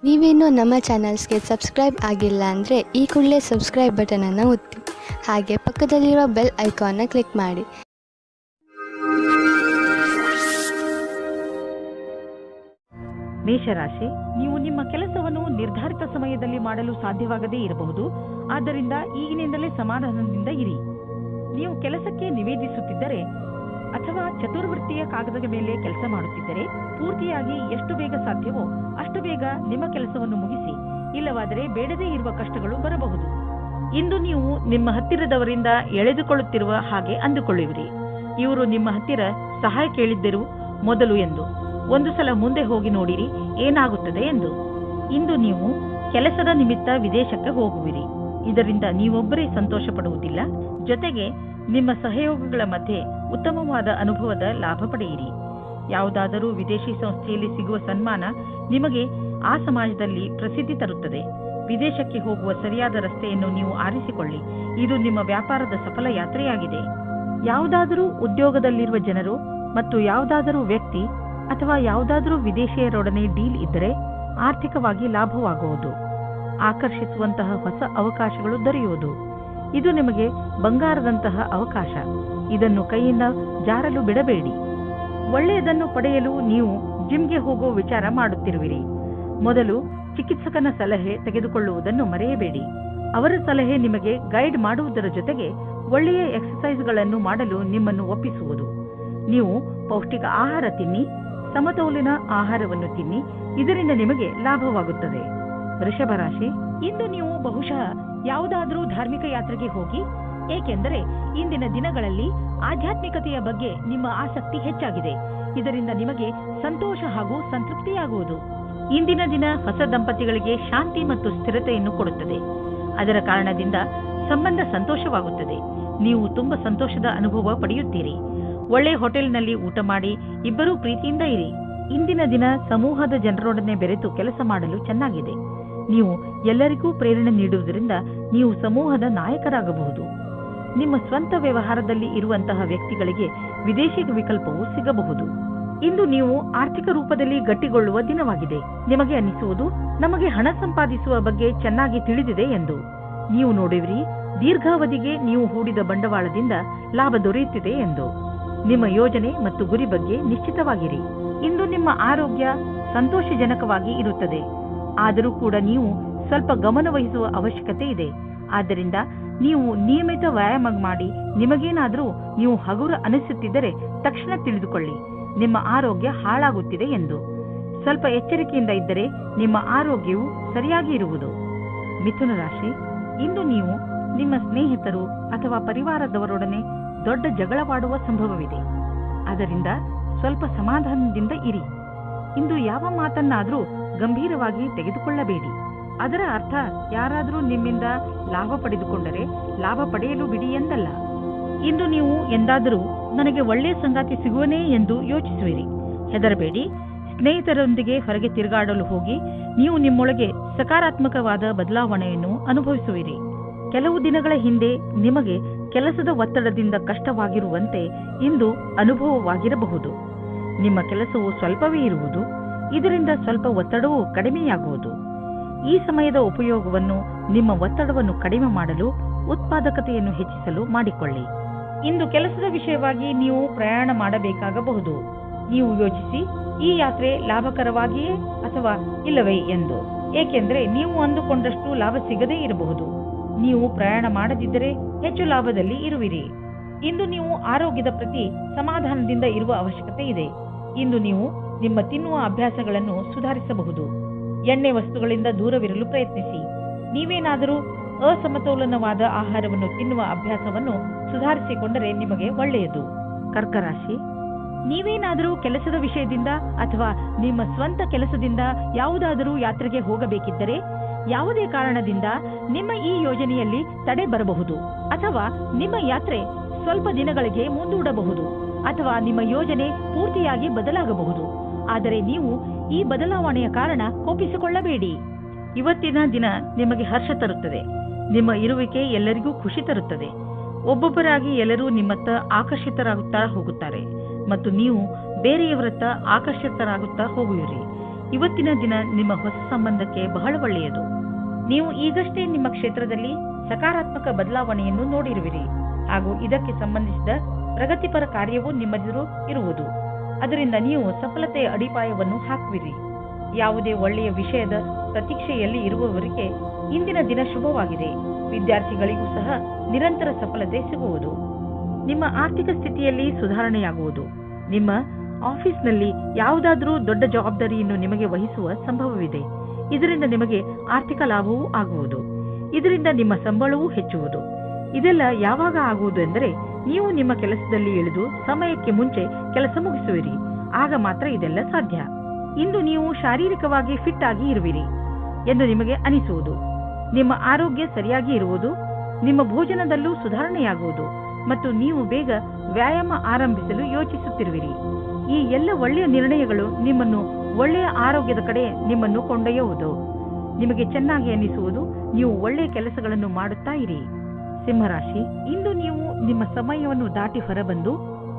ನೀವೇನೂ ನಮ್ಮ ಚಾನಲ್ಸ್ಗೆ ಸಬ್ಸ್ಕ್ರೈಬ್ ಆಗಿಲ್ಲ ಅಂದರೆ ಈ ಕೂಡಲೇ ಸಬ್ಸ್ಕ್ರೈಬ್ ಬಟನನ್ನು ಒತ್ತಿ ಹಾಗೆ ಪಕ್ಕದಲ್ಲಿರುವ ಬೆಲ್ ಐಕಾನ್ನ ಕ್ಲಿಕ್ ಮಾಡಿ. ಮೇಷರಾಶಿ, ನೀವು ನಿಮ್ಮ ಕೆಲಸವನ್ನು ನಿರ್ಧಾರಿತ ಸಮಯದಲ್ಲಿ ಮಾಡಲು ಸಾಧ್ಯವಾಗದೇ ಇರಬಹುದು. ಆದ್ದರಿಂದ ಈಗಿನಿಂದಲೇ ಸಮಾಧಾನದಿಂದ ಇರಿ. ನೀವು ಕೆಲಸಕ್ಕೆ ನಿವೇದಿಸುತ್ತಿದ್ದರೆ ಅಥವಾ ಚತುರ್ವೃತ್ತಿಯ ಕಾಗದದ ಮೇಲೆ ಕೆಲಸ ಮಾಡುತ್ತಿದ್ದರೆ ಪೂರ್ತಿಯಾಗಿ ಎಷ್ಟು ಬೇಗ ಸಾಧ್ಯವೋ ಅಷ್ಟು ಬೇಗ ನಿಮ್ಮ ಕೆಲಸವನ್ನು ಮುಗಿಸಿ. ಇಲ್ಲವಾದರೆ ಬೇಡದೇ ಇರುವ ಕಷ್ಟಗಳು ಬರಬಹುದು. ಇಂದು ನೀವು ನಿಮ್ಮ ಹತ್ತಿರದವರಿಂದ ಎಳೆದುಕೊಳ್ಳುತ್ತಿರುವ ಹಾಗೆ ಅಂದುಕೊಳ್ಳುವಿರಿ. ಇವರು ನಿಮ್ಮ ಹತ್ತಿರ ಸಹಾಯ ಕೇಳಿದ್ದರು ಮೊದಲು ಎಂದು. ಒಂದು ಸಲ ಮುಂದೆ ಹೋಗಿ ನೋಡಿರಿ ಏನಾಗುತ್ತದೆ ಎಂದು. ಇಂದು ನೀವು ಕೆಲಸದ ನಿಮಿತ್ತ ವಿದೇಶಕ್ಕೆ ಹೋಗುವಿರಿ. ಇದರಿಂದ ನೀವೊಬ್ಬರೇ ಸಂತೋಷ ಪಡುವುದಿಲ್ಲ, ಜೊತೆಗೆ ನಿಮ್ಮ ಸಹಯೋಗಿಗಳ ಮಧ್ಯೆ ಉತ್ತಮವಾದ ಅನುಭವದ ಲಾಭ ಪಡೆಯಿರಿ. ಯಾವುದಾದರೂ ವಿದೇಶಿ ಸಂಸ್ಥೆಯಲ್ಲಿ ಸಿಗುವ ಸನ್ಮಾನ ನಿಮಗೆ ಆ ಸಮಾಜದಲ್ಲಿ ಪ್ರಸಿದ್ಧಿ ತರುತ್ತದೆ. ವಿದೇಶಕ್ಕೆ ಹೋಗುವ ಸರಿಯಾದ ರಸ್ತೆಯನ್ನು ನೀವು ಆರಿಸಿಕೊಳ್ಳಿ. ಇದು ನಿಮ್ಮ ವ್ಯಾಪಾರದ ಸಫಲ ಯಾತ್ರೆಯಾಗಿದೆ. ಯಾವುದಾದರೂ ಉದ್ಯೋಗದಲ್ಲಿರುವ ಜನರು ಮತ್ತು ಯಾವುದಾದರೂ ವ್ಯಕ್ತಿ ಅಥವಾ ಯಾವುದಾದರೂ ವಿದೇಶಿಯರೊಡನೆ ಡೀಲ್ ಇದ್ದರೆ ಆರ್ಥಿಕವಾಗಿ ಲಾಭವಾಗುವುದು. ಆಕರ್ಷಿಸುವಂತಹ ಹೊಸ ಅವಕಾಶಗಳು ದೊರೆಯುವುದು. ಇದು ನಿಮಗೆ ಬಂಗಾರದಂತಹ ಅವಕಾಶ. ಇದನ್ನು ಕೈಯಿಂದ ಜಾರಲು ಬಿಡಬೇಡಿ. ಒಳ್ಳೆಯದನ್ನು ಪಡೆಯಲು ನೀವು ಜಿಮ್ಗೆ ಹೋಗೋ ವಿಚಾರ ಮಾಡುತ್ತಿರುವಿರಿ. ಮೊದಲು ಚಿಕಿತ್ಸಕನ ಸಲಹೆ ತೆಗೆದುಕೊಳ್ಳುವುದನ್ನು ಮರೆಯಬೇಡಿ. ಅವರ ಸಲಹೆ ನಿಮಗೆ ಗೈಡ್ ಮಾಡುವುದರ ಜೊತೆಗೆ ಒಳ್ಳೆಯ ಎಕ್ಸರ್ಸೈಸ್ಗಳನ್ನು ಮಾಡಲು ನಿಮ್ಮನ್ನು ಒಪ್ಪಿಸುವುದು. ನೀವು ಪೌಷ್ಟಿಕ ಆಹಾರ ತಿನ್ನಿ, ಸಮತೋಲಿತ ಆಹಾರವನ್ನು ತಿನ್ನಿ. ಇದರಿಂದ ನಿಮಗೆ ಲಾಭವಾಗುತ್ತದೆ. ವೃಷಭ ರಾಶಿ, ಇಂದು ನೀವು ಬಹುಶಃ ಯಾವುದಾದರೂ ಧಾರ್ಮಿಕ ಯಾತ್ರೆಗೆ ಹೋಗಿ. ಏಕೆಂದರೆ ಇಂದಿನ ದಿನಗಳಲ್ಲಿ ಆಧ್ಯಾತ್ಮಿಕತೆಯ ಬಗ್ಗೆ ನಿಮ್ಮ ಆಸಕ್ತಿ ಹೆಚ್ಚಾಗಿದೆ. ಇದರಿಂದ ನಿಮಗೆ ಸಂತೋಷ ಹಾಗೂ ಸಂತೃಪ್ತಿಯಾಗುವುದು. ಇಂದಿನ ದಿನ ಹೊಸ ದಂಪತಿಗಳಿಗೆ ಶಾಂತಿ ಮತ್ತು ಸ್ಥಿರತೆಯನ್ನು ಕೊಡುತ್ತದೆ. ಅದರ ಕಾರಣದಿಂದ ಸಂಬಂಧ ಸಂತೋಷವಾಗುತ್ತದೆ. ನೀವು ತುಂಬಾ ಸಂತೋಷದ ಅನುಭವ ಪಡೆಯುತ್ತೀರಿ. ಒಳ್ಳೆ ಹೋಟೆಲ್ನಲ್ಲಿ ಊಟ ಮಾಡಿ ಇಬ್ಬರೂ ಪ್ರೀತಿಯಿಂದ ಇರಿ. ಇಂದಿನ ದಿನ ಸಮೂಹದ ಜನರೊಡನೆ ಬೆರೆತು ಕೆಲಸ ಮಾಡಲು ಚೆನ್ನಾಗಿದೆ. ನೀವು ಎಲ್ಲರಿಗೂ ಪ್ರೇರಣೆ ನೀಡುವುದರಿಂದ ನೀವು ಸಮೂಹದ ನಾಯಕರಾಗಬಹುದು. ನಿಮ್ಮ ಸ್ವಂತ ವ್ಯವಹಾರದಲ್ಲಿ ಇರುವಂತಹ ವ್ಯಕ್ತಿಗಳಿಗೆ ವಿದೇಶಿ ವಿಕಲ್ಪವು ಸಿಗಬಹುದು. ಇಂದು ನೀವು ಆರ್ಥಿಕ ರೂಪದಲ್ಲಿ ಗಟ್ಟಿಗೊಳ್ಳುವ ದಿನವಾಗಿದೆ. ನಿಮಗೆ ಅನಿಸುವುದು ನಮಗೆ ಹಣ ಸಂಪಾದಿಸುವ ಬಗ್ಗೆ ಚೆನ್ನಾಗಿ ತಿಳಿದಿದೆ ಎಂದು. ನೀವು ನೋಡುವಿರಿ ದೀರ್ಘಾವಧಿಗೆ ನೀವು ಹೂಡಿದ ಬಂಡವಾಳದಿಂದ ಲಾಭ ದೊರೆಯುತ್ತಿದೆ ಎಂದು. ನಿಮ್ಮ ಯೋಜನೆ ಮತ್ತು ಗುರಿ ಬಗ್ಗೆ ನಿಶ್ಚಿತವಾಗಿರಿ. ಇಂದು ನಿಮ್ಮ ಆರೋಗ್ಯ ಸಂತೋಷಜನಕವಾಗಿ ಇರುತ್ತದೆ. ಆದರೂ ಕೂಡ ನೀವು ಸ್ವಲ್ಪ ಗಮನ ವಹಿಸುವ ಅವಶ್ಯಕತೆ ಇದೆ. ಆದ್ದರಿಂದ ನೀವು ನಿಯಮಿತ ವ್ಯಾಯಾಮ ಮಾಡಿ. ನಿಮಗೇನಾದರೂ ನೀವು ಹಗುರ ಅನಿಸುತ್ತಿದ್ದರೆ ತಕ್ಷಣ ತಿಳಿದುಕೊಳ್ಳಿ ನಿಮ್ಮ ಆರೋಗ್ಯ ಹಾಳಾಗುತ್ತಿದೆ ಎಂದು. ಸ್ವಲ್ಪ ಎಚ್ಚರಿಕೆಯಿಂದ ಇದ್ದರೆ ನಿಮ್ಮ ಆರೋಗ್ಯವು ಸರಿಯಾಗಿ ಇರುವುದು. ಮಿಥುನ ರಾಶಿ, ಇಂದು ನೀವು ನಿಮ್ಮ ಸ್ನೇಹಿತರು ಅಥವಾ ಪರಿವಾರದವರೊಡನೆ ದೊಡ್ಡ ಜಗಳವಾಡುವ ಸಂಭವವಿದೆ. ಅದರಿಂದ ಸ್ವಲ್ಪ ಸಮಾಧಾನದಿಂದ ಇರಿ. ಇಂದು ಯಾವ ಮಾತನ್ನಾದರೂ ಗಂಭೀರವಾಗಿ ತೆಗೆದುಕೊಳ್ಳಬೇಡಿ. ಅದರ ಅರ್ಥ ಯಾರಾದರೂ ನಿಮ್ಮಿಂದ ಲಾಭ ಪಡೆದುಕೊಂಡರೆ ಲಾಭ ಪಡೆಯಲು ಬಿಡಿ ಎಂದಲ್ಲ. ಇಂದು ನೀವು ಎಂದಾದರೂ ನನಗೆ ಒಳ್ಳೆಯ ಸಂಗಾತಿ ಸಿಗುವನೇ ಎಂದು ಯೋಚಿಸುವಿರಿ. ಹೆದರಬೇಡಿ. ಸ್ನೇಹಿತರೊಂದಿಗೆ ಹೊರಗೆ ತಿರುಗಾಡಲು ಹೋಗಿ ನೀವು ನಿಮ್ಮೊಳಗೆ ಸಕಾರಾತ್ಮಕವಾದ ಬದಲಾವಣೆಯನ್ನು ಅನುಭವಿಸುವಿರಿ. ಕೆಲವು ದಿನಗಳ ಹಿಂದೆ ನಿಮಗೆ ಕೆಲಸದ ಒತ್ತಡದಿಂದ ಕಷ್ಟವಾಗಿರುವಂತೆ ಇಂದು ಅನುಭವವಾಗಿರಬಹುದು. ನಿಮ್ಮ ಕೆಲಸವು ಸ್ವಲ್ಪವೇ ಇರುವುದು. ಇದರಿಂದ ಸ್ವಲ್ಪ ಒತ್ತಡವೂ ಕಡಿಮೆಯಾಗುವುದು. ಈ ಸಮಯದ ಉಪಯೋಗವನ್ನು ನಿಮ್ಮ ಒತ್ತಡವನ್ನು ಕಡಿಮೆ ಮಾಡಲು, ಉತ್ಪಾದಕತೆಯನ್ನು ಹೆಚ್ಚಿಸಲು ಮಾಡಿಕೊಳ್ಳಿ. ಇಂದು ಕೆಲಸದ ವಿಷಯವಾಗಿ ನೀವು ಪ್ರಯಾಣ ಮಾಡಬೇಕಾಗಬಹುದು. ನೀವು ಯೋಚಿಸಿ ಈ ಯಾತ್ರೆ ಲಾಭಕರವಾಗಿಯೇ ಅಥವಾ ಇಲ್ಲವೇ ಎಂದು. ಏಕೆಂದರೆ ನೀವು ಅಂದುಕೊಂಡಷ್ಟು ಲಾಭ ಸಿಗದೇ ಇರಬಹುದು. ನೀವು ಪ್ರಯಾಣ ಮಾಡದಿದ್ದರೆ ಹೆಚ್ಚು ಲಾಭದಲ್ಲಿ ಇರುವಿರಿ. ಇಂದು ನೀವು ಆರೋಗ್ಯದ ಪ್ರತಿ ಸಮಾಧಾನದಿಂದ ಇರುವ ಅವಶ್ಯಕತೆ ಇದೆ. ಇಂದು ನೀವು ನಿಮ್ಮ ತಿನ್ನುವ ಅಭ್ಯಾಸಗಳನ್ನು ಸುಧಾರಿಸಬಹುದು. ಎಣ್ಣೆ ವಸ್ತುಗಳಿಂದ ದೂರವಿರಲು ಪ್ರಯತ್ನಿಸಿ. ನೀವೇನಾದರೂ ಅಸಮತೋಲನವಾದ ಆಹಾರವನ್ನು ತಿನ್ನುವ ಅಭ್ಯಾಸವನ್ನು ಸುಧಾರಿಸಿಕೊಂಡರೆ ನಿಮಗೆ ಒಳ್ಳೆಯದು. ಕರ್ಕರಾಶಿ, ನೀವೇನಾದರೂ ಕೆಲಸದ ವಿಷಯದಿಂದ ಅಥವಾ ನಿಮ್ಮ ಸ್ವಂತ ಕೆಲಸದಿಂದ ಯಾವುದಾದರೂ ಯಾತ್ರೆಗೆ ಹೋಗಬೇಕಿದ್ದರೆ ಯಾವುದೇ ಕಾರಣದಿಂದ ನಿಮ್ಮ ಈ ಯೋಜನೆಯಲ್ಲಿ ತಡೆ ಬರಬಹುದು. ಅಥವಾ ನಿಮ್ಮ ಯಾತ್ರೆ ಸ್ವಲ್ಪ ದಿನಗಳಿಗೆ ಮುಂದೂಡಬಹುದು. ಅಥವಾ ನಿಮ್ಮ ಯೋಜನೆ ಪೂರ್ತಿಯಾಗಿ ಬದಲಾಗಬಹುದು. ಆದರೆ ನೀವು ಈ ಬದಲಾವಣೆಯ ಕಾರಣ ಕೋಪಿಸಿಕೊಳ್ಳಬೇಡಿ. ಇವತ್ತಿನ ದಿನ ನಿಮಗೆ ಹರ್ಷ ತರುತ್ತದೆ. ನಿಮ್ಮ ಇರುವಿಕೆ ಎಲ್ಲರಿಗೂ ಖುಷಿ ತರುತ್ತದೆ. ಒಬ್ಬೊಬ್ಬರಾಗಿ ಎಲ್ಲರೂ ನಿಮ್ಮತ್ತ ಆಕರ್ಷಿತರಾಗುತ್ತಾ ಹೋಗುತ್ತಾರೆ ಮತ್ತು ನೀವು ಬೇರೆಯವರತ್ತ ಆಕರ್ಷಿತರಾಗುತ್ತಾ ಹೋಗುವಿರಿ. ಇವತ್ತಿನ ದಿನ ನಿಮ್ಮ ಹೊಸ ಸಂಬಂಧಕ್ಕೆ ಬಹಳ ಒಳ್ಳೆಯದು. ನೀವು ಈಗಷ್ಟೇ ನಿಮ್ಮ ಕ್ಷೇತ್ರದಲ್ಲಿ ಸಕಾರಾತ್ಮಕ ಬದಲಾವಣೆಯನ್ನು ನೋಡಿರುವಿರಿ ಹಾಗೂ ಇದಕ್ಕೆ ಸಂಬಂಧಿಸಿದ ಪ್ರಗತಿಪರ ಕಾರ್ಯವೂ ನಿಮ್ಮೆದುರು ಇರುವುದು. ಅದರಿಂದ ನೀವು ಸಫಲತೆಯ ಅಡಿಪಾಯವನ್ನು ಹಾಕುವಿರಿ. ಯಾವುದೇ ಒಳ್ಳೆಯ ವಿಷಯದ ಪ್ರತೀಕ್ಷೆಯಲ್ಲಿ ಇರುವವರಿಗೆ ಇಂದಿನ ದಿನ ಶುಭವಾಗಿದೆ. ವಿದ್ಯಾರ್ಥಿಗಳಿಗೂ ಸಹ ನಿರಂತರ ಸಫಲತೆ ಸಿಗುವುದು. ನಿಮ್ಮ ಆರ್ಥಿಕ ಸ್ಥಿತಿಯಲ್ಲಿ ಸುಧಾರಣೆಯಾಗುವುದು. ನಿಮ್ಮ ಆಫೀಸ್ನಲ್ಲಿ ಯಾವುದಾದರೂ ದೊಡ್ಡ ಜವಾಬ್ದಾರಿಯನ್ನು ನಿಮಗೆ ವಹಿಸುವ ಸಂಭವವಿದೆ. ಇದರಿಂದ ನಿಮಗೆ ಆರ್ಥಿಕ ಲಾಭವೂ ಆಗುವುದು. ಇದರಿಂದ ನಿಮ್ಮ ಸಂಬಳವೂ ಹೆಚ್ಚುವುದು. ಇದೆಲ್ಲ ಯಾವಾಗ ಆಗುವುದು ಎಂದರೆ ನೀವು ನಿಮ್ಮ ಕೆಲಸದಲ್ಲಿ ಇಳಿದು ಸಮಯಕ್ಕೆ ಮುಂಚೆ ಕೆಲಸ ಮುಗಿಸುವಿರಿ. ಆಗ ಮಾತ್ರ ಇದೆಲ್ಲ ಸಾಧ್ಯ. ಇಂದು ನೀವು ಶಾರೀರಿಕವಾಗಿ ಫಿಟ್ ಆಗಿ ಇರುವಿರಿ ಎಂದು ನಿಮಗೆ ಅನಿಸುವುದು. ನಿಮ್ಮ ಆರೋಗ್ಯ ಸರಿಯಾಗಿ ಇರುವುದು. ನಿಮ್ಮ ಭೋಜನದಲ್ಲೂ ಸುಧಾರಣೆಯಾಗುವುದು ಮತ್ತು ನೀವು ಬೇಗ ವ್ಯಾಯಾಮ ಆರಂಭಿಸಲು ಯೋಚಿಸುತ್ತಿರುವಿರಿ. ಈ ಎಲ್ಲ ಒಳ್ಳೆಯ ನಿರ್ಣಯಗಳು ನಿಮ್ಮನ್ನು ಒಳ್ಳೆಯ ಆರೋಗ್ಯದ ಕಡೆ ನಿಮ್ಮನ್ನು ಕೊಂಡೊಯ್ಯುವುದು. ನಿಮಗೆ ಚೆನ್ನಾಗಿ ಅನಿಸುವುದು. ನೀವು ಒಳ್ಳೆಯ ಕೆಲಸಗಳನ್ನು ಮಾಡುತ್ತಾ ಇರಿ. ಸಿಂಹರಾಶಿ, ಇಂದು ನೀವು ನಿಮ್ಮ ಸಮಯವನ್ನು ದಾಟಿ ಹೊರಬಂದು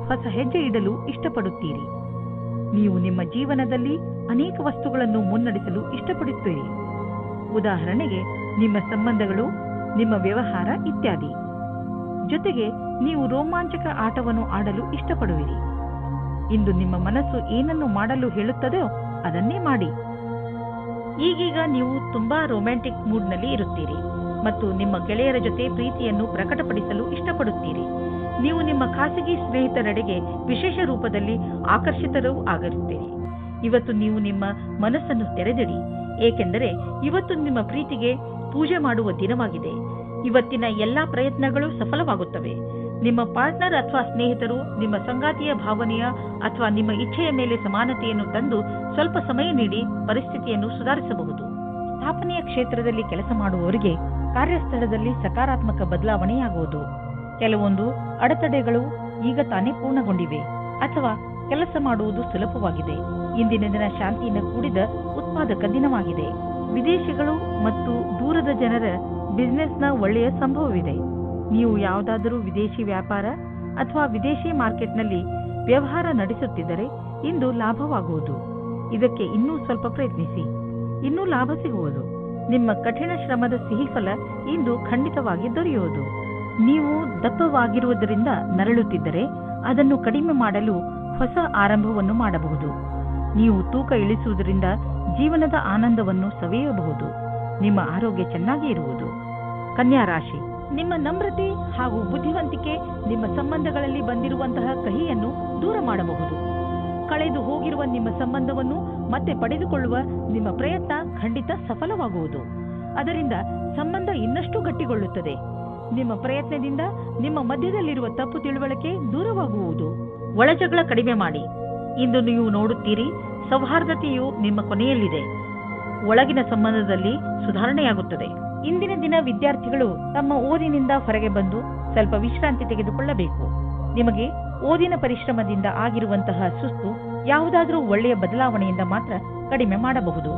ಹೊಸ ಹೆಜ್ಜೆ ಇಡಲು ಇಷ್ಟಪಡುತ್ತೀರಿ. ನೀವು ನಿಮ್ಮ ಜೀವನದಲ್ಲಿ ಅನೇಕ ವಸ್ತುಗಳನ್ನು ಮುನ್ನಡೆಸಲು ಇಷ್ಟಪಡುತ್ತೀರಿ. ಉದಾಹರಣೆಗೆ ನಿಮ್ಮ ಸಂಬಂಧಗಳು, ನಿಮ್ಮ ವ್ಯವಹಾರ ಇತ್ಯಾದಿ. ಜೊತೆಗೆ ನೀವು ರೋಮಾಂಚಕ ಆಟವನ್ನು ಆಡಲು ಇಷ್ಟಪಡುವಿರಿ. ಇಂದು ನಿಮ್ಮ ಮನಸ್ಸು ಏನನ್ನು ಮಾಡಲು ಹೇಳುತ್ತದೋ ಅದನ್ನೇ ಮಾಡಿ. ಈಗೀಗ ನೀವು ತುಂಬಾ ರೊಮ್ಯಾಂಟಿಕ್ ಮೂಡ್ನಲ್ಲಿ ಇರುತ್ತೀರಿ ಮತ್ತು ನಿಮ್ಮ ಗೆಳೆಯರ ಜೊತೆ ಪ್ರೀತಿಯನ್ನು ಪ್ರಕಟಪಡಿಸಲು ಇಷ್ಟಪಡುತ್ತೀರಿ. ನೀವು ನಿಮ್ಮ ಖಾಸಗಿ ಸ್ನೇಹಿತರೆಡೆಗೆ ವಿಶೇಷ ರೂಪದಲ್ಲಿ ಆಕರ್ಷಿತರೂ ಆಗಿರುತ್ತೀರಿ. ಇವತ್ತು ನೀವು ನಿಮ್ಮ ಮನಸ್ಸನ್ನು ತೆರೆದಿಡಿ, ಏಕೆಂದರೆ ಇವತ್ತು ನಿಮ್ಮ ಪ್ರೀತಿಗೆ ಪೂಜೆ ಮಾಡುವ ದಿನವಾಗಿದೆ. ಇವತ್ತಿನ ಎಲ್ಲಾ ಪ್ರಯತ್ನಗಳು ಸಫಲವಾಗುತ್ತವೆ. ನಿಮ್ಮ ಪಾರ್ಟ್ನರ್ ಅಥವಾ ಸ್ನೇಹಿತರು ನಿಮ್ಮ ಸಂಗಾತಿಯ ಭಾವನೆಯ ಅಥವಾ ನಿಮ್ಮ ಇಚ್ಛೆಯ ಮೇಲೆ ಸಮಾನತೆಯನ್ನು ತಂದು ಸ್ವಲ್ಪ ಸಮಯ ನೀಡಿ ಪರಿಸ್ಥಿತಿಯನ್ನು ಸುಧಾರಿಸಬಹುದು. ಸ್ಥಾಪನೆಯ ಕ್ಷೇತ್ರದಲ್ಲಿ ಕೆಲಸ ಮಾಡುವವರಿಗೆ ಕಾರ್ಯಸ್ಥಳದಲ್ಲಿ ಸಕಾರಾತ್ಮಕ ಬದಲಾವಣೆಯಾಗುವುದು. ಕೆಲವೊಂದು ಅಡೆತಡೆಗಳು ಈಗ ತಾನೇ ಪೂರ್ಣಗೊಂಡಿವೆ ಅಥವಾ ಕೆಲಸ ಮಾಡುವುದು ಸುಲಭವಾಗಿದೆ. ಇಂದಿನ ದಿನ ಶಾಂತಿಯಿಂದ ಕೂಡಿದ ಉತ್ಪಾದಕ ದಿನವಾಗಿದೆ. ವಿದೇಶಿಗಳು ಮತ್ತು ದೂರದ ಜನರ ಬಿಸಿನೆಸ್ನ ಒಳ್ಳೆಯ ಸಂಭವವಿದೆ. ನೀವು ಯಾವುದಾದರೂ ವಿದೇಶಿ ವ್ಯಾಪಾರ ಅಥವಾ ವಿದೇಶಿ ಮಾರ್ಕೆಟ್ನಲ್ಲಿ ವ್ಯವಹಾರ ನಡೆಸುತ್ತಿದ್ದರೆ ಇಂದು ಲಾಭವಾಗುವುದು. ಇದಕ್ಕೆ ಇನ್ನೂ ಸ್ವಲ್ಪ ಪ್ರಯತ್ನಿಸಿ, ಇನ್ನೂ ಲಾಭ ಸಿಗುವುದು. ನಿಮ್ಮ ಕಠಿಣ ಶ್ರಮದ ಸಿಹಿ ಫಲ ಇಂದು ಖಂಡಿತವಾಗಿ ದೊರೆಯುವುದು. ನೀವು ದಪ್ಪವಾಗಿರುವುದರಿಂದ ನರಳುತ್ತಿದ್ದರೆ ಅದನ್ನು ಕಡಿಮೆ ಮಾಡಲು ಹೊಸ ಆರಂಭವನ್ನು ಮಾಡಬಹುದು. ನೀವು ತೂಕ ಇಳಿಸುವುದರಿಂದ ಜೀವನದ ಆನಂದವನ್ನು ಸವಿಯಬಹುದು. ನಿಮ್ಮ ಆರೋಗ್ಯ ಚೆನ್ನಾಗಿ ಇರುವುದು. ಕನ್ಯಾ ರಾಶಿ, ನಿಮ್ಮ ನಮ್ರತೆ ಹಾಗೂ ಬುದ್ಧಿವಂತಿಕೆ ನಿಮ್ಮ ಸಂಬಂಧಗಳಲ್ಲಿ ಬಂದಿರುವಂತಹ ಕಹಿಯನ್ನು ದೂರ ಮಾಡಬಹುದು. ಕಳೆದು ಹೋಗಿರುವ ನಿಮ್ಮ ಸಂಬಂಧವನ್ನು ಮತ್ತೆ ಪಡೆದುಕೊಳ್ಳುವ ನಿಮ್ಮ ಪ್ರಯತ್ನ ಖಂಡಿತ ಸಫಲವಾಗುವುದು. ಅದರಿಂದ ಸಂಬಂಧ ಇನ್ನಷ್ಟು ಗಟ್ಟಿಗೊಳ್ಳುತ್ತದೆ. ನಿಮ್ಮ ಪ್ರಯತ್ನದಿಂದ ನಿಮ್ಮ ಮಧ್ಯದಲ್ಲಿರುವ ತಪ್ಪು ತಿಳುವಳಿಕೆ ದೂರವಾಗುವುದು. ಒಳಜಗಳ ಕಡಿಮೆ ಮಾಡಿ. ಇಂದು ನೀವು ನೋಡುತ್ತೀರಿ, ಸೌಹಾರ್ದತೆಯು ನಿಮ್ಮ ಕೊನೆಯಲ್ಲಿದೆ. ಒಳಗಿನ ಸಂಬಂಧದಲ್ಲಿ ಸುಧಾರಣೆಯಾಗುತ್ತದೆ. ಇಂದಿನ ದಿನ ವಿದ್ಯಾರ್ಥಿಗಳು ತಮ್ಮ ಓದಿನಿಂದ ಹೊರಗೆ ಬಂದು ಸ್ವಲ್ಪ ವಿಶ್ರಾಂತಿ ತೆಗೆದುಕೊಳ್ಳಬೇಕು. ನಿಮಗೆ ಓದಿನ ಪರಿಶ್ರಮದಿಂದ ಆಗಿರುವಂತಹ ಸುಸ್ತು ಯಾವುದಾದರೂ ಒಳ್ಳೆಯ ಬದಲಾವಣೆಯಿಂದ ಮಾತ್ರ ಕಡಿಮೆ ಮಾಡಬಹುದು.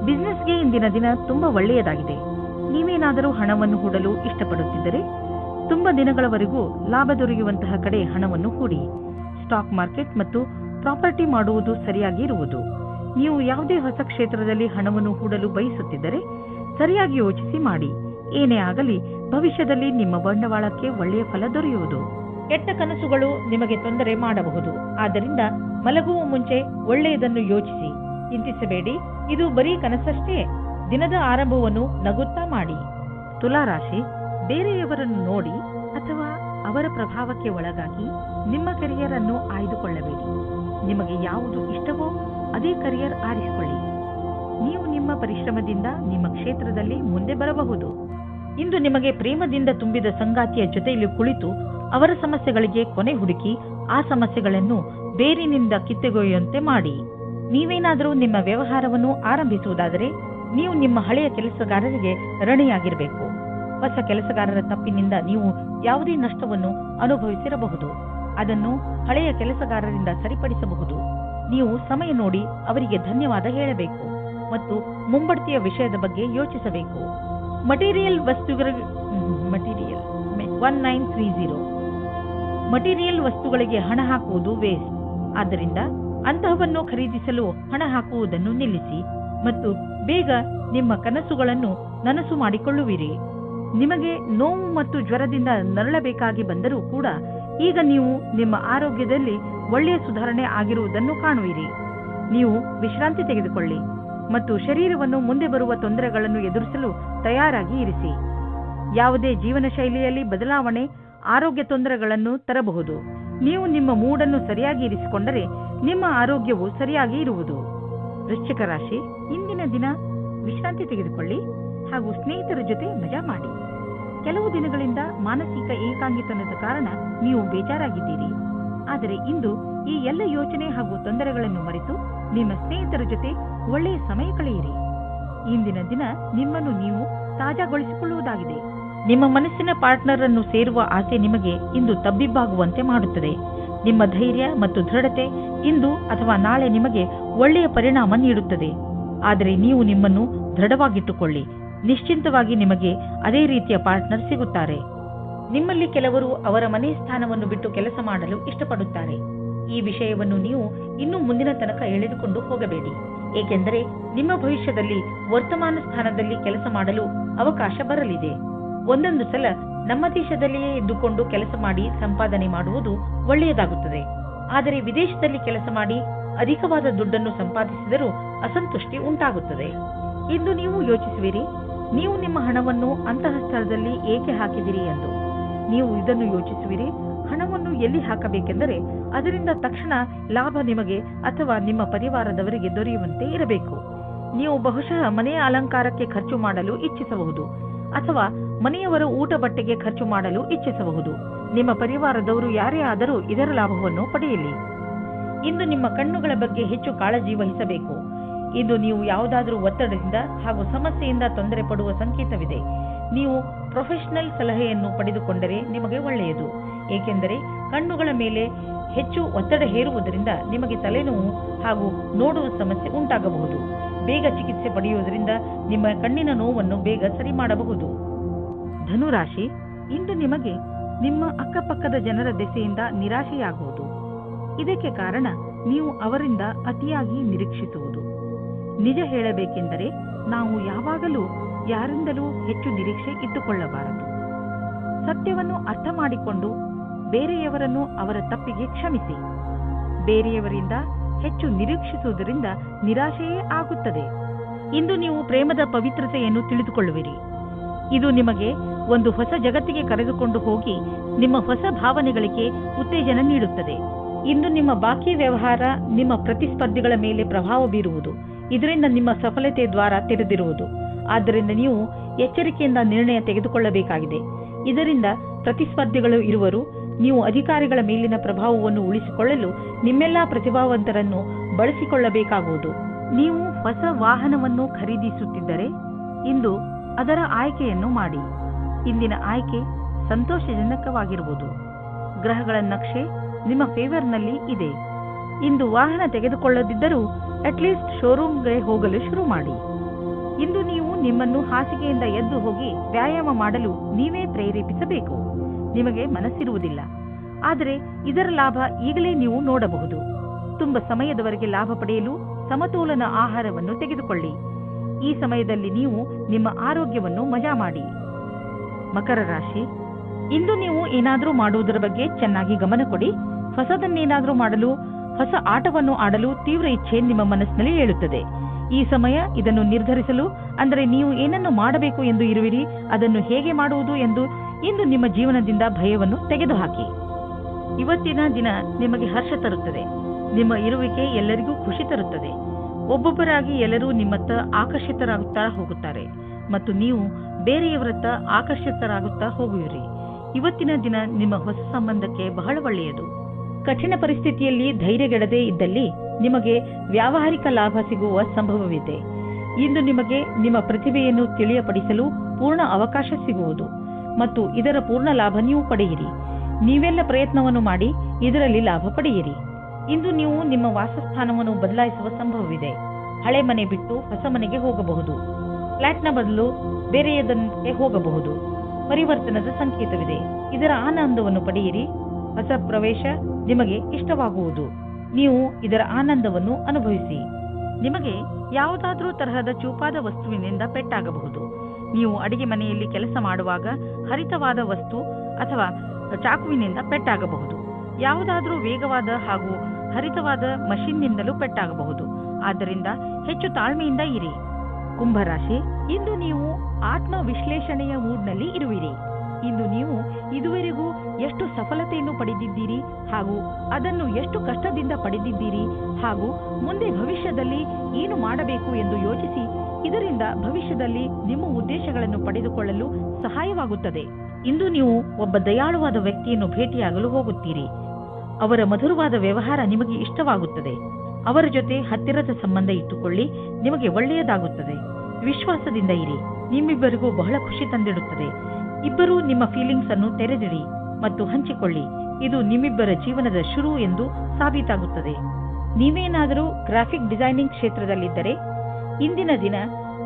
ಬಿಸಿನೆಸ್ಗೆ ಇಂದಿನ ದಿನ ತುಂಬಾ ಒಳ್ಳೆಯದಾಗಿದೆ. ನೀವೇನಾದರೂ ಹಣವನ್ನು ಹೂಡಲು ಇಷ್ಟಪಡುತ್ತಿದ್ದರೆ ತುಂಬಾ ದಿನಗಳವರೆಗೂ ಲಾಭ ದೊರೆಯುವಂತಹ ಕಡೆ ಹಣವನ್ನು ಹೂಡಿ. ಸ್ಟಾಕ್ ಮಾರ್ಕೆಟ್ ಮತ್ತು ಪ್ರಾಪರ್ಟಿ ಮಾಡುವುದು ಸರಿಯಾಗಿ ಇರುವುದು. ನೀವು ಯಾವುದೇ ಹೊಸ ಕ್ಷೇತ್ರದಲ್ಲಿ ಹಣವನ್ನು ಹೂಡಲು ಬಯಸುತ್ತಿದ್ದರೆ ಸರಿಯಾಗಿ ಯೋಚಿಸಿ ಮಾಡಿ. ಏನೇ ಆಗಲಿ ಭವಿಷ್ಯದಲ್ಲಿ ನಿಮ್ಮ ಬಂಡವಾಳಕ್ಕೆ ಒಳ್ಳೆಯ ಫಲ ದೊರೆಯುವುದು. ಕೆಟ್ಟ ಕನಸುಗಳು ನಿಮಗೆ ತೊಂದರೆ ಮಾಡಬಹುದು. ಆದ್ದರಿಂದ ಮಲಗುವ ಮುಂಚೆ ಒಳ್ಳೆಯದನ್ನು ಯೋಚಿಸಿ, ಚಿಂತಿಸಬೇಡಿ. ಇದು ಬರೀ ಕನಸಷ್ಟೇ. ದಿನದ ಆರಂಭವನ್ನು ನಗುತ್ತಾ ಮಾಡಿ. ತುಲಾರಾಶಿ, ಬೇರೆಯವರನ್ನು ನೋಡಿ ಅಥವಾ ಅವರ ಪ್ರಭಾವಕ್ಕೆ ಒಳಗಾಗಿ ನಿಮ್ಮ ಕರಿಯರ್ ಅನ್ನು ಆಯ್ದುಕೊಳ್ಳಬೇಡಿ. ನಿಮಗೆ ಯಾವುದು ಇಷ್ಟವೋ ಅದೇ ಕರಿಯರ್ ಆರಿಸಿಕೊಳ್ಳಿ. ನೀವು ನಿಮ್ಮ ಪರಿಶ್ರಮದಿಂದ ನಿಮ್ಮ ಕ್ಷೇತ್ರದಲ್ಲಿ ಮುಂದೆ ಬರಬಹುದು. ಇಂದು ನಿಮಗೆ ಪ್ರೇಮದಿಂದ ತುಂಬಿದ ಸಂಗಾತಿಯ ಜೊತೆಯಲ್ಲಿ ಕುಳಿತು ಅವರ ಸಮಸ್ಯೆಗಳಿಗೆ ಕೊನೆ ಹುಡುಕಿ ಆ ಸಮಸ್ಯೆಗಳನ್ನು ಬೇರಿನಿಂದ ಕಿತ್ತೊಗೆಯುವಂತೆ ಮಾಡಿ. ನೀವೇನಾದರೂ ನಿಮ್ಮ ವ್ಯವಹಾರವನ್ನು ಆರಂಭಿಸುವುದಾದರೆ ನೀವು ನಿಮ್ಮ ಹಳೆಯ ಕೆಲಸಗಾರರಿಗೆ ಋಣಿಯಾಗಿರಬೇಕು. ಹೊಸ ಕೆಲಸಗಾರರ ತಪ್ಪಿನಿಂದ ನೀವು ಯಾವುದೇ ನಷ್ಟವನ್ನು ಅನುಭವಿಸಿರಬಹುದು. ಅದನ್ನು ಹಳೆಯ ಕೆಲಸಗಾರರಿಂದ ಸರಿಪಡಿಸಬಹುದು. ನೀವು ಸಮಯ ನೋಡಿ ಅವರಿಗೆ ಧನ್ಯವಾದ ಹೇಳಬೇಕು ಮತ್ತು ಮುಂಬಡ್ತಿಯ ವಿಷಯದ ಬಗ್ಗೆ ಯೋಚಿಸಬೇಕು. ಮಟೀರಿಯಲ್ ವಸ್ತುಗಳಿಗೆ ಹಣ ಹಾಕುವುದು ವೇಸ್ಟ್. ಆದ್ದರಿಂದ ಅಂತಹವನ್ನು ಖರೀದಿಸಲು ಹಣ ಹಾಕುವುದನ್ನು ನಿಲ್ಲಿಸಿ ಮತ್ತು ಬೇಗ ನಿಮ್ಮ ಕನಸುಗಳನ್ನು ನನಸು ಮಾಡಿಕೊಳ್ಳುವಿರಿ. ನಿಮಗೆ ನೋವು ಮತ್ತು ಜ್ವರದಿಂದ ನರಳಬೇಕಾಗಿ ಬಂದರೂ ಕೂಡ ಈಗ ನೀವು ನಿಮ್ಮ ಆರೋಗ್ಯದಲ್ಲಿ ಒಳ್ಳೆಯ ಸುಧಾರಣೆ ಆಗಿರುವುದನ್ನು ಕಾಣುವಿರಿ. ನೀವು ವಿಶ್ರಾಂತಿ ತೆಗೆದುಕೊಳ್ಳಿ ಮತ್ತು ಶರೀರವನ್ನು ಮುಂದೆ ಬರುವ ತೊಂದರೆಗಳನ್ನು ಎದುರಿಸಲು ತಯಾರಾಗಿ ಇರಿಸಿ. ಯಾವುದೇ ಜೀವನ ಶೈಲಿಯಲ್ಲಿ ಬದಲಾವಣೆ ಆರೋಗ್ಯ ತೊಂದರೆಗಳನ್ನು ತರಬಹುದು. ನೀವು ನಿಮ್ಮ ಮೂಡನ್ನು ಸರಿಯಾಗಿ ಇರಿಸಿಕೊಂಡರೆ ನಿಮ್ಮ ಆರೋಗ್ಯವು ಸರಿಯಾಗಿ ಇರುವುದು. ವೃಶ್ಚಿಕ ರಾಶಿ, ಇಂದಿನ ದಿನ ವಿಶ್ರಾಂತಿ ತೆಗೆದುಕೊಳ್ಳಿ ಹಾಗೂ ಸ್ನೇಹಿತರ ಜೊತೆ ಮಜಾ ಮಾಡಿ. ಕೆಲವು ದಿನಗಳಿಂದ ಮಾನಸಿಕ ಏಕಾಂಗಿತನದ ಕಾರಣ ನೀವು ಬೇಜಾರಾಗಿದ್ದೀರಿ. ಆದರೆ ಇಂದು ಈ ಎಲ್ಲ ಯೋಚನೆ ಹಾಗೂ ತೊಂದರೆಗಳನ್ನು ಮರೆತು ನಿಮ್ಮ ಸ್ನೇಹಿತರ ಜೊತೆ ಒಳ್ಳೆಯ ಸಮಯ ಕಳೆಯಿರಿ. ಇಂದಿನ ದಿನ ನಿಮ್ಮನ್ನು ನೀವು ತಾಜಾಗೊಳಿಸಿಕೊಳ್ಳುವುದಾಗಿದೆ. ನಿಮ್ಮ ಮನಸ್ಸಿನ ಪಾರ್ಟ್ನರ್ ಅನ್ನು ಸೇರುವ ಆಸೆ ನಿಮಗೆ ಇಂದು ತಬ್ಬಿಬ್ಬಾಗುವಂತೆ ಮಾಡುತ್ತದೆ. ನಿಮ್ಮ ಧೈರ್ಯ ಮತ್ತು ದೃಢತೆ ಇಂದು ಅಥವಾ ನಾಳೆ ನಿಮಗೆ ಒಳ್ಳೆಯ ಪರಿಣಾಮ ನೀಡುತ್ತದೆ. ಆದರೆ ನೀವು ನಿಮ್ಮನ್ನು ದೃಢವಾಗಿಟ್ಟುಕೊಳ್ಳಿ. ನಿಶ್ಚಿಂತವಾಗಿ ನಿಮಗೆ ಅದೇ ರೀತಿಯ ಪಾರ್ಟ್ನರ್ ಸಿಗುತ್ತಾರೆ. ನಿಮ್ಮಲ್ಲಿ ಕೆಲವರು ಅವರ ಮನೆ ಸ್ಥಾನವನ್ನು ಬಿಟ್ಟು ಕೆಲಸ ಮಾಡಲು ಇಷ್ಟಪಡುತ್ತಾರೆ. ಈ ವಿಷಯವನ್ನು ನೀವು ಇನ್ನು ಮುಂದಿನ ತನಕ ಎಳೆದುಕೊಂಡು ಹೋಗಬೇಡಿ, ಏಕೆಂದರೆ ನಿಮ್ಮ ಭವಿಷ್ಯದಲ್ಲಿ ವರ್ತಮಾನ ಸ್ಥಾನದಲ್ಲಿ ಕೆಲಸ ಮಾಡಲು ಅವಕಾಶ ಬರಲಿದೆ. ಒಂದೊಂದು ಸಲ ನಮ್ಮ ದೇಶದಲ್ಲಿಯೇ ಇದ್ದುಕೊಂಡು ಕೆಲಸ ಮಾಡಿ ಸಂಪಾದನೆ ಮಾಡುವುದು ಒಳ್ಳೆಯದಾಗುತ್ತದೆ. ಆದರೆ ವಿದೇಶದಲ್ಲಿ ಕೆಲಸ ಮಾಡಿ ಅಧಿಕವಾದ ದುಡ್ಡನ್ನು ಸಂಪಾದಿಸಿದರೂ ಅಸಂತುಷ್ಟಿ ಉಂಟಾಗುತ್ತದೆ. ಇಂದು ನೀವು ಯೋಚಿಸುವಿರಿ, ನೀವು ನಿಮ್ಮ ಹಣವನ್ನು ಅಂತಹ ಸ್ಥಳದಲ್ಲಿ ಏಕೆ ಹಾಕಿದಿರಿ ಎಂದು. ನೀವು ಇದನ್ನು ಯೋಚಿಸುವಿರಿ, ಹಣವನ್ನು ಎಲ್ಲಿ ಹಾಕಬೇಕೆಂದರೆ ಅದರಿಂದ ತಕ್ಷಣ ಲಾಭ ನಿಮಗೆ ಅಥವಾ ನಿಮ್ಮ ಪರಿವಾರದವರಿಗೆ ದೊರೆಯುವಂತೆ ಇರಬೇಕು. ನೀವು ಬಹುಶಃ ಮನೆಯ ಅಲಂಕಾರಕ್ಕೆ ಖರ್ಚು ಮಾಡಲು ಇಚ್ಛಿಸಬಹುದು ಅಥವಾ ಮನೆಯವರ ಊಟ ಬಟ್ಟೆಗೆ ಖರ್ಚು ಮಾಡಲು ಇಚ್ಛಿಸಬಹುದು. ನಿಮ್ಮ ಪರಿವಾರದವರು ಯಾರೇ ಆದರೂ ಇದರ ಲಾಭವನ್ನು ಪಡೆಯಲಿ. ಇಂದು ನಿಮ್ಮ ಕಣ್ಣುಗಳ ಬಗ್ಗೆ ಹೆಚ್ಚು ಕಾಳಜಿ ವಹಿಸಬೇಕು. ಇಂದು ನೀವು ಯಾವುದಾದರೂ ಒತ್ತಡದಿಂದ ಹಾಗೂ ಸಮಸ್ಯೆಯಿಂದ ತೊಂದರೆ ಪಡುವ ಸಂಕೇತವಿದೆ. ನೀವು ಪ್ರೊಫೆಷನಲ್ ಸಲಹೆಯನ್ನು ಪಡೆದುಕೊಂಡರೆ ನಿಮಗೆ ಒಳ್ಳೆಯದು, ಏಕೆಂದರೆ ಕಣ್ಣುಗಳ ಮೇಲೆ ಹೆಚ್ಚು ಒತ್ತಡ ಹೇರುವುದರಿಂದ ನಿಮಗೆ ತಲೆನೋವು ಹಾಗೂ ನೋಡುವ ಸಮಸ್ಯೆ ಉಂಟಾಗಬಹುದು. ಬೇಗ ಚಿಕಿತ್ಸೆ ಪಡೆಯುವುದರಿಂದ ನಿಮ್ಮ ಕಣ್ಣಿನ ನೋವನ್ನು ಬೇಗ ಸರಿ ಮಾಡಬಹುದು. ಧನುರಾಶಿ, ಇಂದು ನಿಮಗೆ ನಿಮ್ಮ ಅಕ್ಕಪಕ್ಕದ ಜನರ ದೆಸೆಯಿಂದ ನಿರಾಶೆಯಾಗುವುದು. ಇದಕ್ಕೆ ಕಾರಣ ನೀವು ಅವರಿಂದ ಅತಿಯಾಗಿ ನಿರೀಕ್ಷಿಸುವುದು. ನಿಜ ಹೇಳಬೇಕೆಂದರೆ ನಾವು ಯಾವಾಗಲೂ ಯಾರಿಂದಲೂ ಹೆಚ್ಚು ನಿರೀಕ್ಷೆ ಇಟ್ಟುಕೊಳ್ಳಬಾರದು. ಸತ್ಯವನ್ನು ಅರ್ಥ ಮಾಡಿಕೊಂಡು ಬೇರೆಯವರನ್ನು ಅವರ ತಪ್ಪಿಗೆ ಕ್ಷಮಿಸಿ. ಬೇರೆಯವರಿಂದ ಹೆಚ್ಚು ನಿರೀಕ್ಷಿಸುವುದರಿಂದ ನಿರಾಶೆಯೇ ಆಗುತ್ತದೆ. ಇಂದು ನೀವು ಪ್ರೇಮದ ಪವಿತ್ರತೆಯನ್ನು ತಿಳಿದುಕೊಳ್ಳುವಿರಿ. ಇದು ನಿಮಗೆ ಒಂದು ಹೊಸ ಜಗತ್ತಿಗೆ ಕರೆದುಕೊಂಡು ಹೋಗಿ ನಿಮ್ಮ ಹೊಸ ಭಾವನೆಗಳಿಗೆ ಉತ್ತೇಜನ ನೀಡುತ್ತದೆ. ಇಂದು ನಿಮ್ಮ ಬಾಕಿ ವ್ಯವಹಾರ ನಿಮ್ಮ ಪ್ರತಿಸ್ಪರ್ಧಿಗಳ ಮೇಲೆ ಪ್ರಭಾವ ಬೀರುವುದು. ಇದರಿಂದ ನಿಮ್ಮ ಸಫಲತೆ ದ್ವಾರ ತೆರೆದಿರುವುದು. ಆದ್ದರಿಂದ ನೀವು ಎಚ್ಚರಿಕೆಯಿಂದ ನಿರ್ಣಯ ತೆಗೆದುಕೊಳ್ಳಬೇಕಾಗಿದೆ. ಇದರಿಂದ ಪ್ರತಿಸ್ಪರ್ಧಿಗಳು ಇರುವರು. ನೀವು ಅಧಿಕಾರಿಗಳ ಮೇಲಿನ ಪ್ರಭಾವವನ್ನು ಉಳಿಸಿಕೊಳ್ಳಲು ನಿಮ್ಮೆಲ್ಲಾ ಪ್ರತಿಭಾವಂತರನ್ನು ಬಳಸಿಕೊಳ್ಳಬೇಕಾಗುವುದು. ನೀವು ಹೊಸ ವಾಹನವನ್ನು ಖರೀದಿಸುತ್ತಿದ್ದರೆ ಇಂದು ಅದರ ಆಯ್ಕೆಯನ್ನು ಮಾಡಿ. ಇಂದಿನ ಆಯ್ಕೆ ಸಂತೋಷಜನಕವಾಗಿರುವುದು. ಗ್ರಹಗಳ ನಕ್ಷೆ ನಿಮ್ಮ ಫೇವರ್ನಲ್ಲಿ ಇದೆ. ಇಂದು ವಾಹನ ತೆಗೆದುಕೊಳ್ಳದಿದ್ದರೂ ಅಟ್ಲೀಸ್ಟ್ ಶೋರೂಮ್ಗೆ ಹೋಗಲು ಶುರು ಮಾಡಿ. ಇಂದು ನೀವು ನಿಮ್ಮನ್ನು ಹಾಸಿಗೆಯಿಂದ ಎದ್ದು ಹೋಗಿ ವ್ಯಾಯಾಮ ಮಾಡಲು ನೀವೇ ಪ್ರೇರೇಪಿಸಬೇಕು. ನಿಮಗೆ ಮನಸ್ಸಿರುವುದಿಲ್ಲ, ಆದರೆ ಇದರ ಲಾಭ ಈಗಲೇ ನೀವು ನೋಡಬಹುದು. ತುಂಬ ಸಮಯದವರೆಗೆ ಲಾಭ ಪಡೆಯಲು ಸಮತೋಲನ ಆಹಾರವನ್ನು ತೆಗೆದುಕೊಳ್ಳಿ. ಈ ಸಮಯದಲ್ಲಿ ನೀವು ನಿಮ್ಮ ಆರೋಗ್ಯವನ್ನು ಮಜಾ ಮಾಡಿ. ಮಕರ ರಾಶಿ, ಇಂದು ನೀವು ಏನಾದರೂ ಮಾಡುವುದರ ಬಗ್ಗೆ ಚೆನ್ನಾಗಿ ಗಮನ ಕೊಡಿ. ಹೊಸದನ್ನೇನಾದರೂ ಮಾಡಲು, ಹೊಸ ಆಟವನ್ನು ಆಡಲು ತೀವ್ರ ಇಚ್ಛೆ ನಿಮ್ಮ ಮನಸ್ಸಿನಲ್ಲಿ ಏಳುತ್ತದೆ. ಈ ಸಮಯ ಇದನ್ನು ನಿರ್ಧರಿಸಲು, ಅಂದರೆ ನೀವು ಏನನ್ನು ಮಾಡಬೇಕು ಎಂದು ಇರುವಿರಿ, ಅದನ್ನು ಹೇಗೆ ಮಾಡುವುದು ಎಂದು ಇಂದು ನಿಮ್ಮ ಜೀವನದಿಂದ ಭಯವನ್ನು ತೆಗೆದುಹಾಕಿ. ಇವತ್ತಿನ ದಿನ ನಿಮಗೆ ಹರ್ಷ ತರುತ್ತದೆ. ನಿಮ್ಮ ಇರುವಿಕೆ ಎಲ್ಲರಿಗೂ ಖುಷಿ ತರುತ್ತದೆ. ಒಬ್ಬೊಬ್ಬರಾಗಿ ಎಲ್ಲರೂ ನಿಮ್ಮತ್ತ ಆಕರ್ಷಿತರಾಗುತ್ತಾ ಹೋಗುತ್ತಾರೆ ಮತ್ತು ನೀವು ಬೇರೆಯವರತ್ತ ಆಕರ್ಷಿತರಾಗುತ್ತಾ ಹೋಗುವಿರಿ. ಇವತ್ತಿನ ದಿನ ನಿಮ್ಮ ಹೊಸ ಸಂಬಂಧಕ್ಕೆ ಬಹಳ ಒಳ್ಳೆಯದು. ಕಠಿಣ ಪರಿಸ್ಥಿತಿಯಲ್ಲಿ ಧೈರ್ಯಗೆಡದೇ ಇದ್ದಲ್ಲಿ ನಿಮಗೆ ವ್ಯಾವಹಾರಿಕ ಲಾಭ ಸಿಗುವ ಸಂಭವವಿದೆ. ಇಂದು ನಿಮಗೆ ನಿಮ್ಮ ಪ್ರತಿಭೆಯನ್ನು ತಿಳಿಯಪಡಿಸಲು ಪೂರ್ಣ ಅವಕಾಶ ಸಿಗುವುದು ಮತ್ತು ಇದರ ಪೂರ್ಣ ಲಾಭ ನೀವು ಪಡೆಯಿರಿ. ನೀವೆಲ್ಲ ಪ್ರಯತ್ನವನ್ನು ಮಾಡಿ ಇದರಲ್ಲಿ ಲಾಭ ಪಡೆಯಿರಿ. ಇಂದು ನೀವು ನಿಮ್ಮ ವಾಸಸ್ಥಾನವನ್ನು ಬದಲಾಯಿಸುವ ಸಂಭವವಿದೆ. ಹಳೆ ಮನೆ ಬಿಟ್ಟು ಹೊಸ ಮನೆಗೆ ಹೋಗಬಹುದು. ಫ್ಲಾಟ್ನ ಬದಲು ಬೇರೆಯದಕ್ಕೆ ಹೋಗಬಹುದು. ಪರಿವರ್ತನದ ಸಂಕೇತವಿದೆ. ಇದರ ಆನಂದವನ್ನು ಪಡೆಯಿರಿ. ಹೊಸ ಪ್ರವೇಶ ನಿಮಗೆ ಇಷ್ಟವಾಗುವುದು. ನೀವು ಇದರ ಆನಂದವನ್ನು ಅನುಭವಿಸಿ. ನಿಮಗೆ ಯಾವುದಾದ್ರೂ ತರಹದ ಚೂಪಾದ ವಸ್ತುವಿನಿಂದ ಪೆಟ್ಟಾಗಬಹುದು. ನೀವು ಅಡಿಗೆ ಮನೆಯಲ್ಲಿ ಕೆಲಸ ಮಾಡುವಾಗ ಹರಿತವಾದ ವಸ್ತು ಅಥವಾ ಚಾಕುವಿನಿಂದ ಪೆಟ್ಟಾಗಬಹುದು. ಯಾವುದಾದ್ರೂ ವೇಗವಾದ ಹಾಗೂ ಹರಿತವಾದ ಮಷಿನ್ನಿಂದಲೂ ಪೆಟ್ಟಾಗಬಹುದು. ಆದ್ದರಿಂದ ಹೆಚ್ಚು ತಾಳ್ಮೆಯಿಂದ ಇರಿ. ಕುಂಭರಾಶಿ, ಇಂದು ನೀವು ಆತ್ಮ ವಿಶ್ಲೇಷಣೆಯ ಮೂಡ್ನಲ್ಲಿ ಇರುವಿರಿ. ಇಂದು ನೀವು ಇದುವರೆಗೂ ಎಷ್ಟು ಸಫಲತೆಯನ್ನು ಪಡೆದಿದ್ದೀರಿ ಹಾಗೂ ಅದನ್ನು ಎಷ್ಟು ಕಷ್ಟದಿಂದ ಪಡೆದಿದ್ದೀರಿ ಹಾಗೂ ಮುಂದೆ ಭವಿಷ್ಯದಲ್ಲಿ ಏನು ಮಾಡಬೇಕು ಎಂದು ಯೋಚಿಸಿ ಇದರಿಂದ ಭವಿಷ್ಯದಲ್ಲಿ ನಿಮ್ಮ ಉದ್ದೇಶಗಳನ್ನು ಪಡೆದುಕೊಳ್ಳಲು ಸಹಾಯವಾಗುತ್ತದೆ. ಇಂದು ನೀವು ಒಬ್ಬ ದಯಾಳುವಾದ ವ್ಯಕ್ತಿಯನ್ನು ಭೇಟಿಯಾಗಲು ಹೋಗುತ್ತೀರಿ. ಅವರ ಮಧುರವಾದ ವ್ಯವಹಾರ ನಿಮಗೆ ಇಷ್ಟವಾಗುತ್ತದೆ. ಅವರ ಜೊತೆ ಹತ್ತಿರದ ಸಂಬಂಧ ಇಟ್ಟುಕೊಳ್ಳಿ, ನಿಮಗೆ ಒಳ್ಳೆಯದಾಗುತ್ತದೆ. ವಿಶ್ವಾಸದಿಂದ ಇರಿ, ನಿಮ್ಮಿಬ್ಬರಿಗೂ ಬಹಳ ಖುಷಿ ತಂದಿಡುತ್ತದೆ. ಇಬ್ಬರೂ ನಿಮ್ಮ ಫೀಲಿಂಗ್ಸ್ ಅನ್ನು ತೆರೆದಿಡಿ ಮತ್ತು ಹಂಚಿಕೊಳ್ಳಿ. ಇದು ನಿಮ್ಮಿಬ್ಬರ ಜೀವನದ ಶುರು ಎಂದು ಸಾಬೀತಾಗುತ್ತದೆ. ನೀವೇನಾದರೂ ಗ್ರಾಫಿಕ್ ಡಿಸೈನಿಂಗ್ ಕ್ಷೇತ್ರದಲ್ಲಿದ್ದರೆ ಇಂದಿನ ದಿನ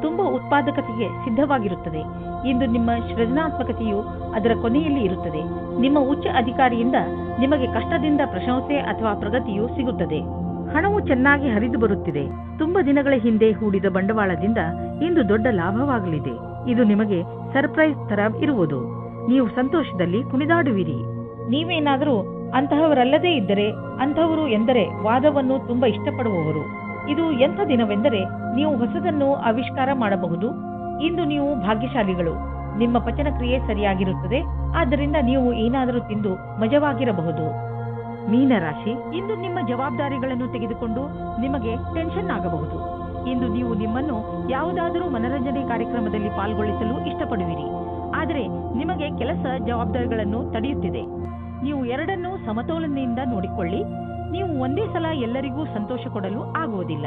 ತುಂಬಾ ಉತ್ಪಾದಕತೆಗೆ ಸಿದ್ಧವಾಗಿರುತ್ತದೆ. ಇಂದು ನಿಮ್ಮ ಸೃಜನಾತ್ಮಕತೆಯು ಅದರ ಕೊನೆಯಲ್ಲಿ ಇರುತ್ತದೆ. ನಿಮ್ಮ ಉಚ್ಚ ಅಧಿಕಾರಿಯಿಂದ ನಿಮಗೆ ಕಷ್ಟದಿಂದ ಪ್ರಶಂಸೆ ಅಥವಾ ಪ್ರಗತಿಯು ಸಿಗುತ್ತದೆ. ಹಣವು ಚೆನ್ನಾಗಿ ಹರಿದು ಬರುತ್ತಿದೆ. ತುಂಬಾ ದಿನಗಳ ಹಿಂದೆ ಹೂಡಿದ ಬಂಡವಾಳದಿಂದ ಇಂದು ದೊಡ್ಡ ಲಾಭವಾಗಲಿದೆ. ಇದು ನಿಮಗೆ ಸರ್ಪ್ರೈಸ್ ತರ ಇರುವುದು. ನೀವು ಸಂತೋಷದಲ್ಲಿ ಕುಣಿದಾಡುವಿರಿ. ನೀವೇನಾದರೂ ಅಂತಹವರಲ್ಲದೇ ಇದ್ದರೆ ಅಂತಹವರು ಎಂದರೆ ವಾದವನ್ನು ತುಂಬಾ ಇಷ್ಟಪಡುವವರು. ಇದು ಎಂಥ ದಿನವೆಂದರೆ ನೀವು ಹೊಸದನ್ನು ಆವಿಷ್ಕಾರ ಮಾಡಬಹುದು. ಇಂದು ನೀವು ಭಾಗ್ಯಶಾಲಿಗಳು. ನಿಮ್ಮ ಪಚನ ಕ್ರಿಯೆ ಸರಿಯಾಗಿರುತ್ತದೆ. ಆದ್ದರಿಂದ ನೀವು ಏನಾದರೂ ತಿಂದು ಮಜವಾಗಿರಬಹುದು. ಮೀನರಾಶಿ, ಇಂದು ನಿಮ್ಮ ಜವಾಬ್ದಾರಿಗಳನ್ನು ತೆಗೆದುಕೊಂಡು ನಿಮಗೆ ಟೆನ್ಷನ್ ಆಗಬಹುದು. ಇಂದು ನೀವು ನಿಮ್ಮನ್ನು ಯಾವುದಾದರೂ ಮನರಂಜನೆ ಕಾರ್ಯಕ್ರಮದಲ್ಲಿ ಪಾಲ್ಗೊಳಿಸಲು ಇಷ್ಟಪಡುವಿರಿ. ಆದರೆ ನಿಮಗೆ ಕೆಲಸ ಜವಾಬ್ದಾರಿಗಳನ್ನು ತಡೆಯುತ್ತಿದೆ. ನೀವು ಎರಡನ್ನೂ ಸಮತೋಲನೆಯಿಂದ ನೋಡಿಕೊಳ್ಳಿ. ನೀವು ಒಂದೇ ಸಲ ಎಲ್ಲರಿಗೂ ಸಂತೋಷ ಕೊಡಲು ಆಗುವುದಿಲ್ಲ.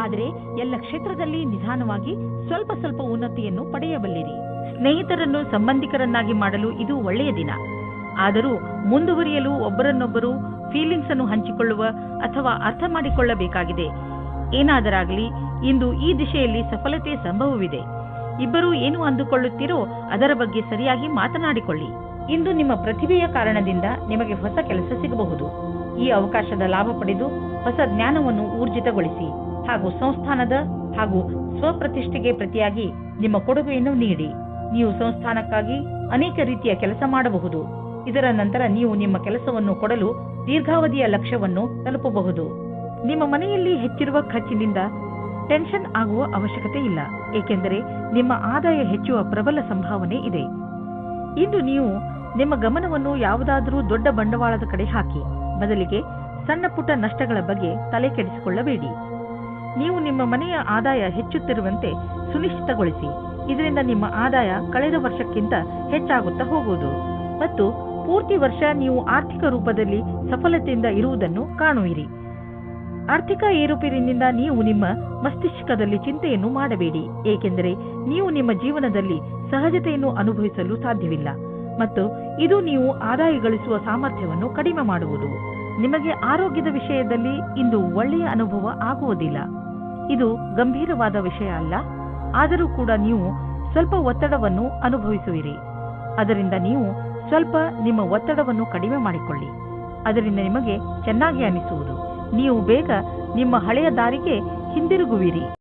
ಆದರೆ ಎಲ್ಲ ಕ್ಷೇತ್ರದಲ್ಲಿ ನಿಧಾನವಾಗಿ ಸ್ವಲ್ಪ ಸ್ವಲ್ಪ ಉನ್ನತಿಯನ್ನು ಪಡೆಯಬಲ್ಲಿರಿ. ಸ್ನೇಹಿತರನ್ನು ಸಂಬಂಧಿಕರನ್ನಾಗಿ ಮಾಡಲು ಇದು ಒಳ್ಳೆಯ ದಿನ. ಆದರೂ ಮುಂದುವರಿಯಲು ಒಬ್ಬರನ್ನೊಬ್ಬರು ಫೀಲಿಂಗ್ಸ್ ಅನ್ನು ಹಂಚಿಕೊಳ್ಳುವ ಅಥವಾ ಅರ್ಥ ಮಾಡಿಕೊಳ್ಳಬೇಕಾಗಿದೆ. ಏನಾದರಾಗಲಿ ಇಂದು ಈ ದಿಶೆಯಲ್ಲಿ ಸಫಲತೆ ಸಂಭವವಿದೆ. ಇಬ್ಬರೂ ಏನು ಅಂದುಕೊಳ್ಳುತ್ತೀರೋ ಅದರ ಬಗ್ಗೆ ಸರಿಯಾಗಿ ಮಾತನಾಡಿಕೊಳ್ಳಿ. ಇಂದು ನಿಮ್ಮ ಪ್ರತಿಭೆಯ ಕಾರಣದಿಂದ ನಿಮಗೆ ಹೊಸ ಕೆಲಸ ಸಿಗಬಹುದು. ಈ ಅವಕಾಶದ ಲಾಭ ಪಡೆದು ಹೊಸ ಜ್ಞಾನವನ್ನು ಊರ್ಜಿತಗೊಳಿಸಿ ಹಾಗೂ ಸಂಸ್ಥಾನದ ಹಾಗೂ ಸ್ವಪ್ರತಿಷ್ಠೆಗೆ ಪ್ರತಿಯಾಗಿ ನಿಮ್ಮ ಕೊಡುಗೆಯನ್ನು ನೀಡಿ. ನೀವು ಸಂಸ್ಥಾನಕ್ಕಾಗಿ ಅನೇಕ ರೀತಿಯ ಕೆಲಸ ಮಾಡಬಹುದು. ಇದರ ನಂತರ ನೀವು ನಿಮ್ಮ ಕೆಲಸವನ್ನು ಕೊಡಲು ದೀರ್ಘಾವಧಿಯ ಲಕ್ಷ್ಯವನ್ನು ತಲುಪಬಹುದು. ನಿಮ್ಮ ಮನೆಯಲ್ಲಿ ಹೆಚ್ಚಿರುವ ಖರ್ಚಿನಿಂದ ಟೆನ್ಷನ್ ಆಗುವ ಅವಶ್ಯಕತೆ ಇಲ್ಲ, ಏಕೆಂದರೆ ನಿಮ್ಮ ಆದಾಯ ಹೆಚ್ಚುವ ಪ್ರಬಲ ಸಂಭಾವನೆ ಇದೆ. ಇಂದು ನೀವು ನಿಮ್ಮ ಗಮನವನ್ನು ಯಾವುದಾದರೂ ದೊಡ್ಡ ಬಂಡವಾಳದ ಕಡೆ ಹಾಕಿ. ಬದಲಿಗೆ ಸಣ್ಣ ಪುಟ್ಟ ನಷ್ಟಗಳ ಬಗ್ಗೆ ತಲೆ ಕೆಡಿಸಿಕೊಳ್ಳಬೇಡಿ. ನೀವು ನಿಮ್ಮ ಮನೆಯ ಆದಾಯ ಹೆಚ್ಚುತ್ತಿರುವಂತೆ ಸುನಿಶ್ಚಿತಗೊಳಿಸಿ. ಇದರಿಂದ ನಿಮ್ಮ ಆದಾಯ ಕಳೆದ ವರ್ಷಕ್ಕಿಂತ ಹೆಚ್ಚಾಗುತ್ತಾ ಹೋಗುವುದು ಮತ್ತು ಪೂರ್ತಿ ವರ್ಷ ನೀವು ಆರ್ಥಿಕ ರೂಪದಲ್ಲಿ ಸಫಲತೆಯಿಂದ ಇರುವುದನ್ನು ಕಾಣುವಿರಿ. ಆರ್ಥಿಕ ಏರುಪೇರಿನಿಂದ ನೀವು ನಿಮ್ಮ ಮಸ್ತಿಷ್ಕದಲ್ಲಿ ಚಿಂತೆಯನ್ನು ಮಾಡಬೇಡಿ, ಏಕೆಂದರೆ ನೀವು ನಿಮ್ಮ ಜೀವನದಲ್ಲಿ ಸಹಜತೆಯನ್ನು ಅನುಭವಿಸಲು ಸಾಧ್ಯವಿಲ್ಲ ಮತ್ತು ಇದು ನೀವು ಆದಾಯ ಗಳಿಸುವ ಸಾಮರ್ಥ್ಯವನ್ನು ಕಡಿಮೆ ಮಾಡುವುದು. ನಿಮಗೆ ಆರೋಗ್ಯದ ವಿಷಯದಲ್ಲಿ ಇಂದು ಒಳ್ಳೆಯ ಅನುಭವ ಆಗುವುದಿಲ್ಲ. ಇದು ಗಂಭೀರವಾದ ವಿಷಯ ಅಲ್ಲ, ಆದರೂ ಕೂಡ ನೀವು ಸ್ವಲ್ಪ ಒತ್ತಡವನ್ನು ಅನುಭವಿಸುವಿರಿ. ಅದರಿಂದ ನೀವು ಸ್ವಲ್ಪ ನಿಮ್ಮ ಒತ್ತಡವನ್ನು ಕಡಿಮೆ ಮಾಡಿಕೊಳ್ಳಿ. ಅದರಿಂದ ನಿಮಗೆ ಚೆನ್ನಾಗಿ ಅನಿಸುವುದು. ನೀವು ಬೇಗ ನಿಮ್ಮ ಹಳೆಯ ದಾರಿಗೆ ಹಿಂದಿರುಗುವಿರಿ.